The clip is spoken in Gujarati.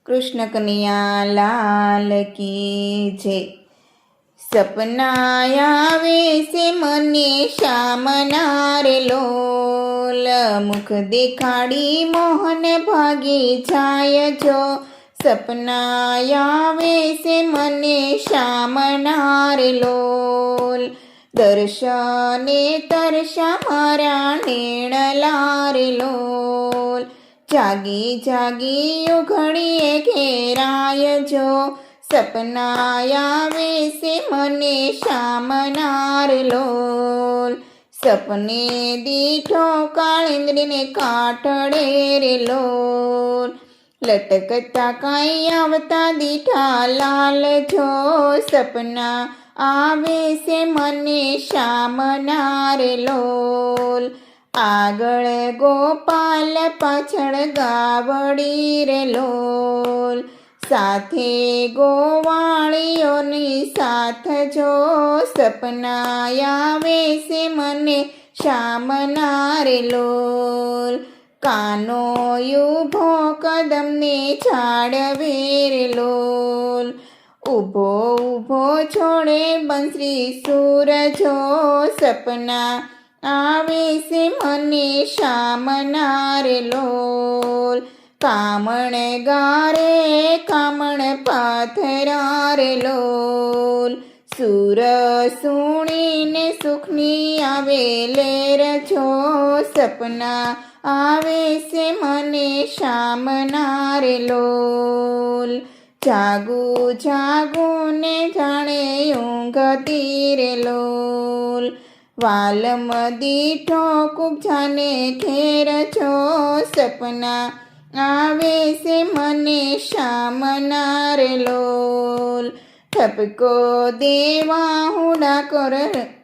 કૃષ્ણ કનૈયા લાલ કી જય। સપના આવે છે મને શામના રે લોલ, મુખ દેખાડી મોહન ભાગી જાય જો। સપના આવે છે મને શામના રે લોલ, દર્શને તરસા મારા નેણલા રે લોલ। જાગી જાગી ઉઘડીએ ઘેરાય જો, સપના આવે છે મને શામના રે લોલ। સપને દીઠો કાળિંદરીને કાટડે રે લોલ, લટકતા કાંઈ આવતા દીઠા લાલ જો। સપના આવે છે મને શામના રે લોલ, આગળ ગોપાલ પાછળ ગાવડી રે લોલ। સાથે ગોવાળીઓની સાથ જો, સપના આવે છે મને શામના રે લોલ। કાનો ઊભો કદમને ઝાડવે રે લોલ, ઊભો ઊભો છોડે બંસરી સૂર જો। સપના આવે છે મને શામના રે લોલ, કામણ ગારે કામણ પાથરા રે લોલ। સૂર સુણીને સુખની આવે લેર જો, સપના આવે છે મને શામના રે લોલ। જાગું જાગું ને જાણે ઊંઘતી રે લોલ, વાલમ દીઠો કુબજાને ઘેર જો। સપના આવે છે મને શામના રે લોલ, ઠપકો દેવા હું ડાકોર